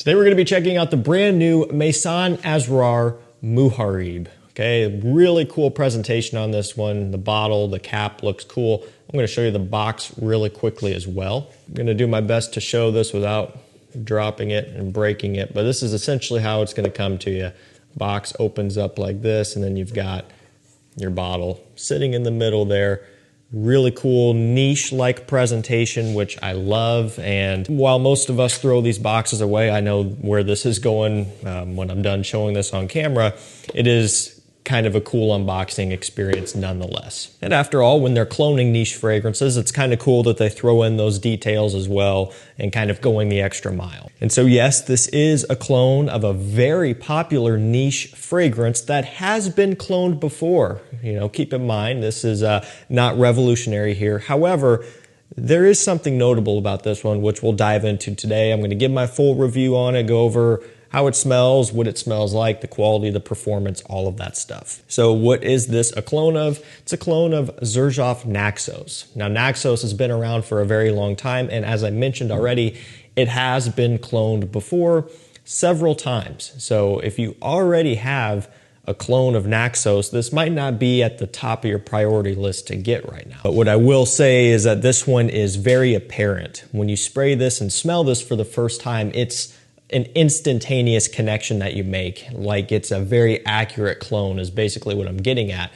Today we're going to be checking out the brand new Maison Asrar Muharib. Okay, really cool presentation on this one. The bottle, the cap looks cool. I'm going to show you the box really quickly as well. I'm going to do my best to show this without dropping it and breaking it, but this is essentially how it's going to come to you. Box opens up like this, and then you've got your bottle sitting in the middle there. Really cool niche-like presentation, which I love. And while most of us throw these boxes away, I know where this is going when I'm done showing this on camera. It is kind of a cool unboxing experience nonetheless. And after all, when they're cloning niche fragrances, it's kind of cool that they throw in those details as well and kind of going the extra mile. And so yes, this is a clone of a very popular niche fragrance that has been cloned before. You know, keep in mind, this is not revolutionary here. However, there is something notable about this one, which we'll dive into today. I'm going to give my full review on it, go over how it smells, what it smells like, the quality, the performance, all of that stuff. So what is this a clone of? It's a clone of Xerjoff Naxos. Now Naxos has been around for a very long time, and as I mentioned already, it has been cloned before several times. So if you already have a clone of Naxos, this might not be at the top of your priority list to get right now. But what I will say is that this one is very apparent. When you spray this and smell this for the first time, it's an instantaneous connection that you make. Like, it's a very accurate clone is basically what I'm getting at.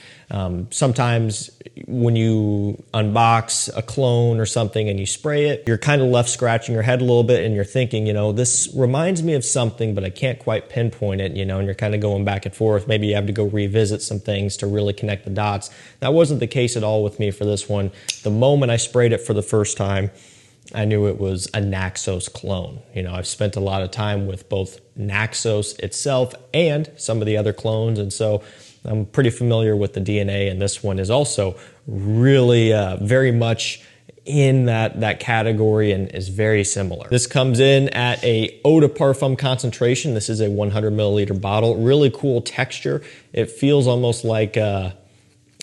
Sometimes when you unbox a clone or something and you spray it, you're kind of left scratching your head a little bit and you're thinking, you know, this reminds me of something, but I can't quite pinpoint it, you know, and you're kind of going back and forth. Maybe you have to go revisit some things to really connect the dots. That wasn't the case at all with me for this one. The moment I sprayed it for the first time, I knew it was a Naxos clone. You know, I've spent a lot of time with both Naxos itself and some of the other clones, and so I'm pretty familiar with the DNA, and this one is also really very much in that category and is very similar. This comes in at a eau de parfum concentration. This is a 100 milliliter bottle. Really cool texture. It feels almost like, I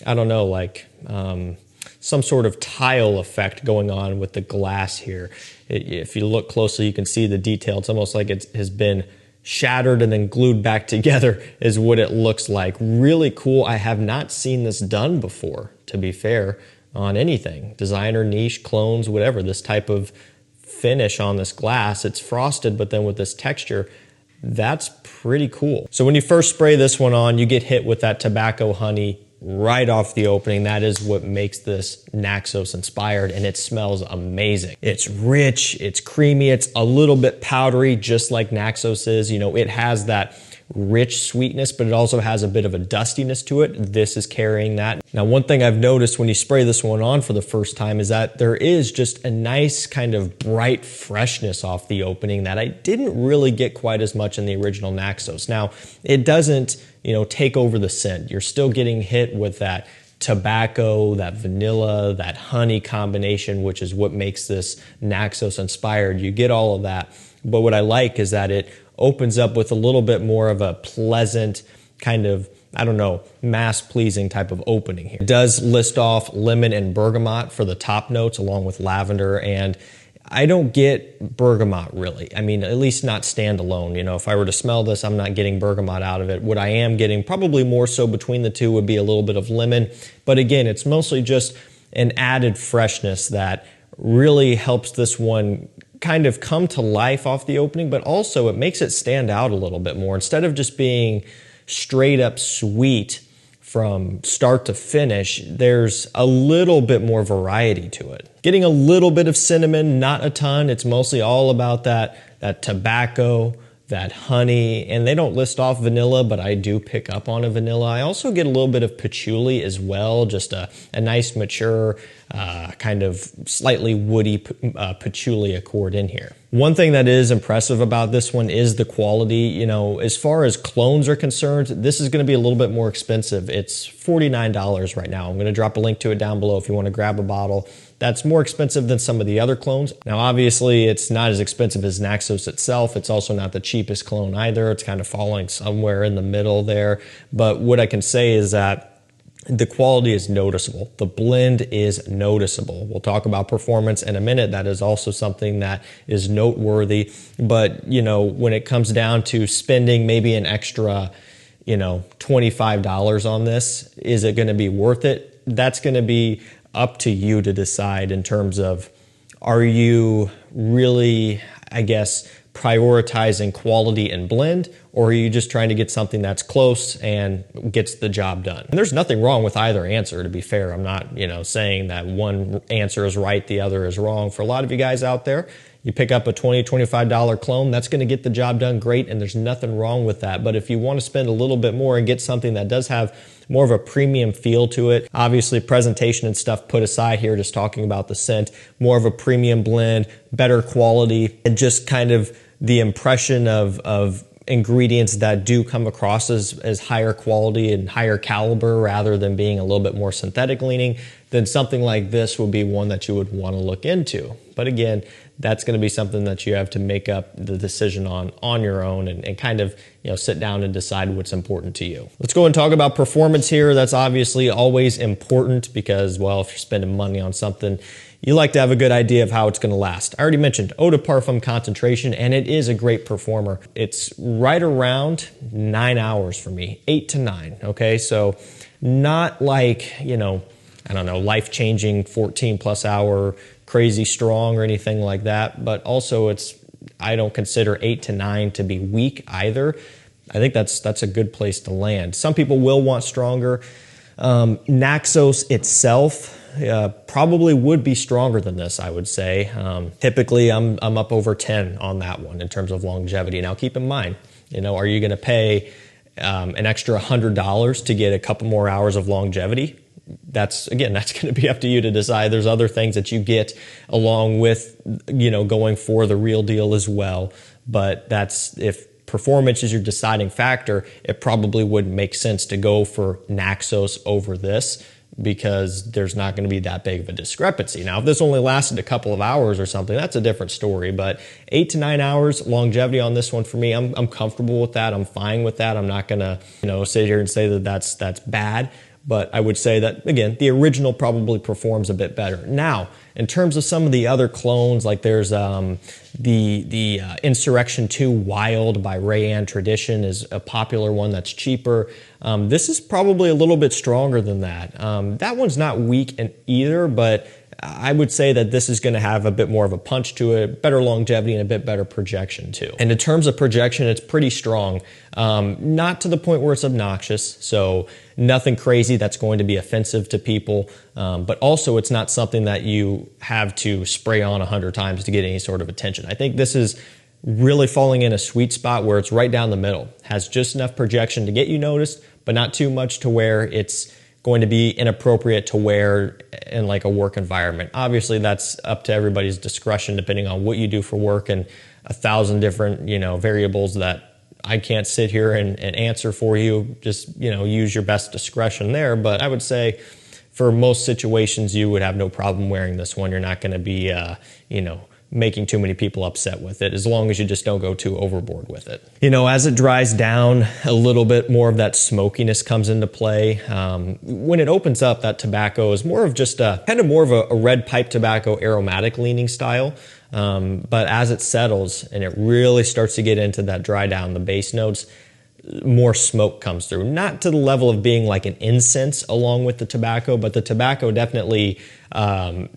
don't know, like some sort of tile effect going on with the glass here. If you look closely, you can see the detail. It's almost like it has been shattered and then glued back together is what it looks like. Really cool. I have not seen this done before, to be fair, on anything. Designer, niche, clones, whatever. This type of finish on this glass. It's frosted, but then with this texture, that's pretty cool. So when you first spray this one on, you get hit with that tobacco honey right off the opening. That is what makes this Naxos inspired, and it smells amazing. It's rich, it's creamy, it's a little bit powdery, just like Naxos is. You know, it has that rich sweetness, but it also has a bit of a dustiness to it. This is carrying that. Now, one thing I've noticed when you spray this one on for the first time is that there is just a nice kind of bright freshness off the opening that I didn't really get quite as much in the original Naxos. Now, it doesn't, you know, take over the scent. You're still getting hit with that tobacco, that vanilla, that honey combination, which is what makes this Naxos inspired. You get all of that. But what I like is that it opens up with a little bit more of a pleasant kind of, I don't know, mass-pleasing type of opening here. It does list off lemon and bergamot for the top notes along with lavender, and I don't get bergamot really. I mean, at least not standalone. You know, if I were to smell this, I'm not getting bergamot out of it. What I am getting, probably more so between the two, would be a little bit of lemon. But again, it's mostly just an added freshness that really helps this one kind of come to life off the opening, but also it makes it stand out a little bit more. Instead of just being straight up sweet from start to finish, there's a little bit more variety to it. Getting a little bit of cinnamon, not a ton. It's mostly all about that tobacco, that honey, and they don't list off vanilla, but I do pick up on a vanilla. I also get a little bit of patchouli as well, just a nice mature, kind of slightly woody patchouli accord in here. One thing that is impressive about this one is the quality. You know, as far as clones are concerned, this is going to be a little bit more expensive. It's $49 right now. I'm going to drop a link to it down below if you want to grab a bottle. That's more expensive than some of the other clones. Now, obviously, it's not as expensive as Naxos itself. It's also not the cheapest clone either. It's kind of falling somewhere in the middle there. But what I can say is that the quality is noticeable. The blend is noticeable. We'll talk about performance in a minute. That is also something that is noteworthy. But, you know, when it comes down to spending maybe an extra, you know, $25 on this, is it going to be worth it? That's going to be up to you to decide in terms of, are you really, I guess, prioritizing quality and blend, or are you just trying to get something that's close and gets the job done? And there's nothing wrong with either answer, to be fair. I'm not, you know, saying that one answer is right, the other is wrong. For a lot of you guys out there, you pick up a $20, $25 clone, that's going to get the job done great, and there's nothing wrong with that. But if you want to spend a little bit more and get something that does have more of a premium feel to it, obviously presentation and stuff put aside here, just talking about the scent, more of a premium blend, better quality, and just kind of the impression of ingredients that do come across as higher quality and higher caliber rather than being a little bit more synthetic leaning, then something like this would be one that you would want to look into. But again, that's going to be something that you have to make up the decision on your own and kind of, you know, sit down and decide what's important to you. Let's go and talk about performance here. That's obviously always important because, well, if you're spending money on something, you like to have a good idea of how it's going to last. I already mentioned eau de parfum concentration, and it is a great performer. It's right around 9 hours for me, 8 to 9, okay? So not like, you know, I don't know, life-changing 14-plus hour crazy strong or anything like that, but also I don't consider 8 to 9 to be weak either. I think that's a good place to land. Some people will want stronger. Naxos itself probably would be stronger than this, I would say. Typically, I'm up over 10 on that one in terms of longevity. Now, keep in mind, you know, are you going to pay an extra $100 to get a couple more hours of longevity? That's going to be up to you to decide. There's other things that you get along with, you know, going for the real deal as well. But if performance is your deciding factor, it probably wouldn't make sense to go for Naxos over this because there's not going to be that big of a discrepancy. Now, if this only lasted a couple of hours or something, that's a different story. But 8 to 9 hours longevity on this one for me, I'm comfortable with that. I'm fine with that. I'm not going to, you know, sit here and say that that's bad. But I would say that, again, the original probably performs a bit better. Now, in terms of some of the other clones, like there's the Insurrection 2 Wild by Rayanne Tradition is a popular one that's cheaper. This is probably a little bit stronger than that. That one's not weak in either, but I would say that this is going to have a bit more of a punch to it, better longevity, and a bit better projection too. And in terms of projection, it's pretty strong. Not to the point where it's obnoxious, so nothing crazy that's going to be offensive to people, but also it's not something that you have to spray on 100 times to get any sort of attention. I think this is really falling in a sweet spot where it's right down the middle. Has just enough projection to get you noticed, but not too much to where it's going to be inappropriate to wear in like a work environment. Obviously, that's up to everybody's discretion depending on what you do for work and 1,000 different, you know, variables that I can't sit here and answer for you. Just, you know, use your best discretion there. But I would say for most situations, you would have no problem wearing this one. You're not going to be, you know, making too many people upset with it, as long as you just don't go too overboard with it. You know, as it dries down, a little bit more of that smokiness comes into play. When it opens up, that tobacco is more of just a kind of more of a red pipe tobacco aromatic leaning style. But as it settles and it really starts to get into that dry down, the base notes, more smoke comes through. Not to the level of being like an incense along with the tobacco, but the tobacco definitely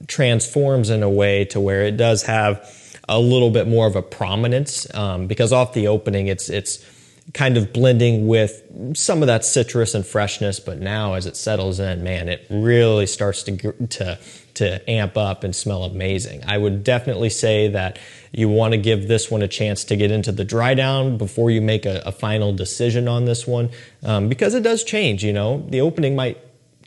transforms in a way to where it does have a little bit more of a prominence because off the opening it's kind of blending with some of that citrus and freshness, but now as it settles in, man, it really starts to amp up and smell amazing. I would definitely say that you want to give this one a chance to get into the dry down before you make a final decision on this one because it does change. You know, the opening might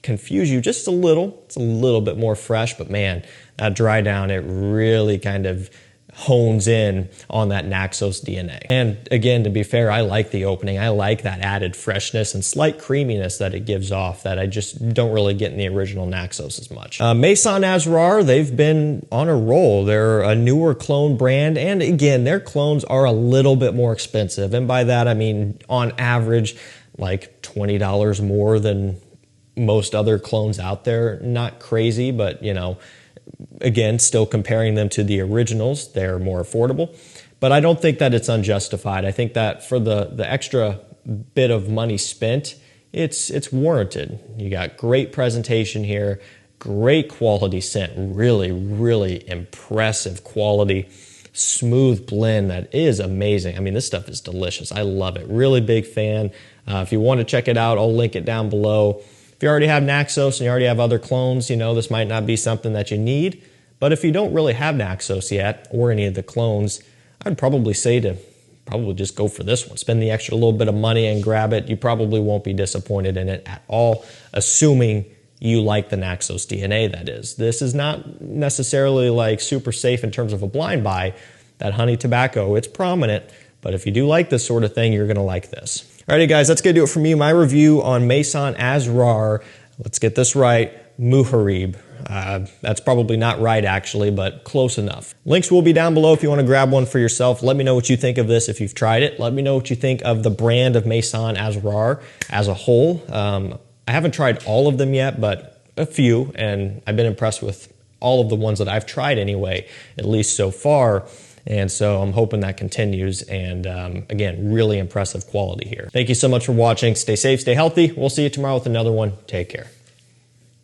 confuse you just a little. It's a little bit more fresh, but man, that dry down, it really kind of hones in on that Naxos DNA. And again, to be fair, I like the opening. I like that added freshness and slight creaminess that it gives off that I just don't really get in the original Naxos as much. Maison Asrar, they've been on a roll. They're a newer clone brand, and again, their clones are a little bit more expensive. And by that, I mean, on average, like $20 more than most other clones out there. Not crazy, but you know, again, still comparing them to the originals, they're more affordable. But I don't think that it's unjustified. I think that for the extra bit of money spent, it's warranted. You got great presentation here, great quality scent, really, really impressive quality, smooth blend that is amazing. I mean, this stuff is delicious. I love it. Really big fan. If you want to check it out, I'll link it down below. If you already have Naxos and you already have other clones, you know, this might not be something that you need. But if you don't really have Naxos yet or any of the clones, I'd probably say to probably just go for this one. Spend the extra little bit of money and grab it. You probably won't be disappointed in it at all, assuming you like the Naxos DNA, that is. This is not necessarily like super safe in terms of a blind buy. That honey tobacco, it's prominent, but if you do like this sort of thing, you're gonna like this. Alrighty guys, that's gonna do it for me. My review on Maison Asrar, let's get this right, Muharib. That's probably not right actually, but close enough. Links will be down below if you want to grab one for yourself. Let me know what you think of this if you've tried it. Let me know what you think of the brand of Maison Asrar as a whole. I haven't tried all of them yet, but a few, and I've been impressed with all of the ones that I've tried anyway, at least so far. And so I'm hoping that continues. And again, really impressive quality here. Thank you so much for watching. Stay safe, stay healthy. We'll see you tomorrow with another one. Take care.